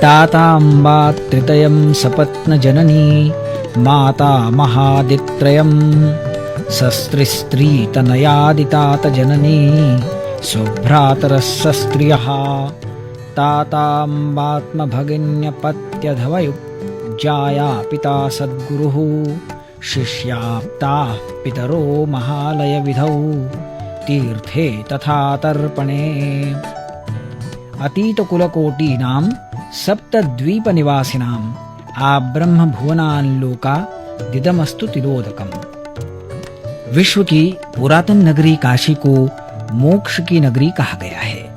ताताम्बा त्रितयं सपत्नजननी माता महादित्रयं सस्त्रीस्त्रीतनयादितातजननी सुभ्रातरस्सस्त्रियः ताताम्बात्मभगिन्यपत्यधवयुज्जाया पिता सद्गुरुः शिष्याप्ताः पितरो महालयविधौ तीर्थे तथा तर्पणे। अतीतकुलकोटीनां सप्तद्वीपनिवासिनां आब्रह्मभुवनाल्लोका दिदमस्तु तिलोदकम्। विश्व की पुरातन नगरी काशी को मोक्ष की नगरी कहा गया है।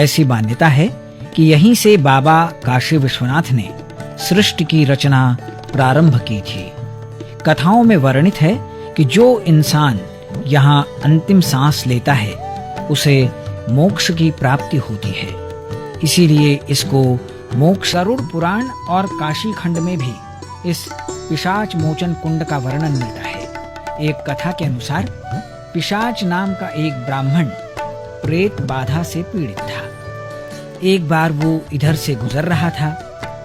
ऐसी मान्यता है कि यहीं से बाबा काशी विश्वनाथ ने सृष्टि की रचना प्रारंभ की थी। कथाओं में वर्णित है कि जो इंसान यहाँ अंतिम सांस लेता है उसे मोक्ष की प्राप्ति होती है। इसीलिए इसको मोक्ष। गरुड़ पुराण और काशी खंड में भी इस पिशाच मोचन कुंड का वर्णन मिलता है। एक कथा के अनुसार पिशाच नाम का एक ब्राह्मण प्रेत बाधा से पीड़ित था। एक बार वो इधर से गुजर रहा था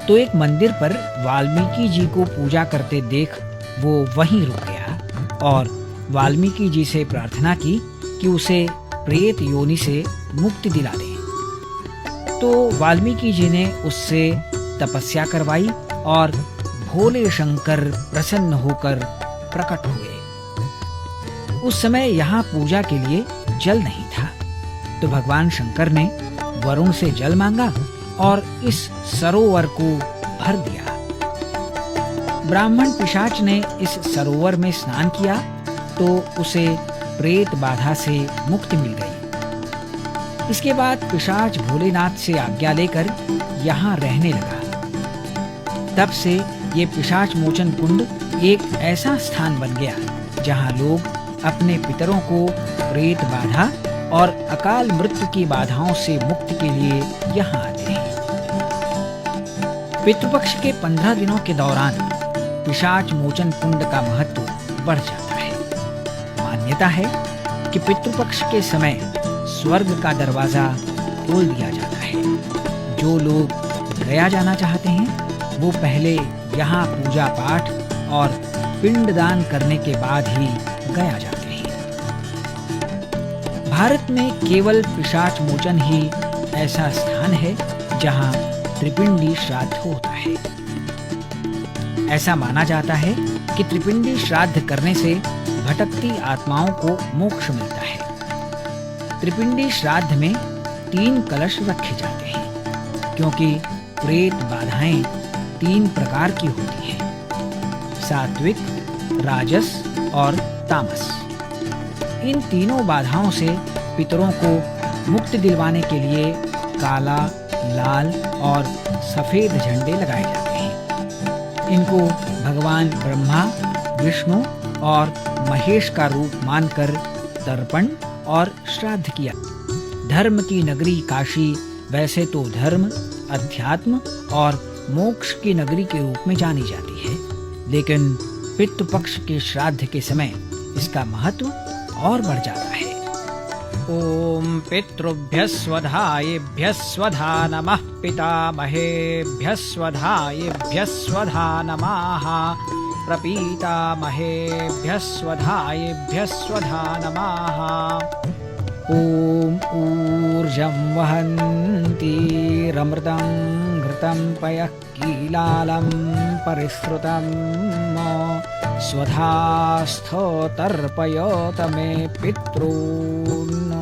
तो एक मंदिर पर वाल्मीकि जी को पूजा करते देख वो वहीं रुक गया और वाल्मीकि जी से प्रार्थना की कि उसे प्रेत योनि से मुक्ति दिला दें। तो वाल्मीकि जी ने उससे तपस्या करवाई और भोले शंकर प्रसन्न होकर प्रकट हुए। उस समय यहाँ पूजा के लिए जल नहीं था तो भगवान शंकर ने वरुण से जल मांगा और इस सरोवर को भर दिया। ब्राह्मण पिशाच ने इस सरोवर में स्नान किया तो उसे प्रेत बाधा से मुक्ति मिल गई। इसके बाद पिशाच भोलेनाथ से आज्ञा लेकर यहाँ रहने लगा। तब से ये पिशाच मोचन कुंड एक ऐसा स्थान बन गया जहाँ लोग अपने पितरों को प्रेत बाधा और अकाल मृत्यु की बाधाओं से मुक्ति के लिए यहाँ आते हैं। पितृपक्ष के 15 दिनों के दौरान पिशाच मोचन कुंड का महत्व बढ़ जाता है। मान्यता है कि पितृपक्ष के समय स्वर्ग का दरवाजा खोल दिया जाता है। जो लोग गया जाना चाहते हैं वो पहले यहाँ पूजा पाठ और पिंडदान करने के बाद ही गया जाते हैं। भारत में केवल पिशाच मोचन ही ऐसा स्थान है जहाँ त्रिपिंडी श्राद्ध होता है। ऐसा माना जाता है कि त्रिपिंडी श्राद्ध करने से भटकती आत्माओं को मोक्ष मिलता है। त्रिपिंडी श्राद्ध में 3 कलश रखे जाते हैं क्योंकि प्रेत बाधाएं 3 प्रकार की होती हैं, सात्विक, राजस और तामस। इन तीनों बाधाओं से पितरों को मुक्ति दिलवाने के लिए काला, लाल और सफेद झंडे लगाए जाते हैं। इनको भगवान ब्रह्मा, विष्णु और महेश का रूप मानकर तर्पण और श्राद्ध किया। धर्म की नगरी काशी वैसे तो धर्म, अध्यात्म और मोक्ष की नगरी के रूप में जानी जाती है, लेकिन पितृपक्ष के श्राद्ध के समय इसका महत्व और बढ़ जाता है। ओम पितृभ्यः स्वधायेभ्यः स्वधा नमः पितामहेभ्यः स्वधायेभ्यः स्वधा नमः प्रपीतामहेभ्यः स्वधायेभ्यः स्वधा नमः। ओम ऊर्जं वहन्तीरमृतं घृतं पयः कीलालं परिश्रुतं स्वधास्थो तर्पयोत मे पितॄन्।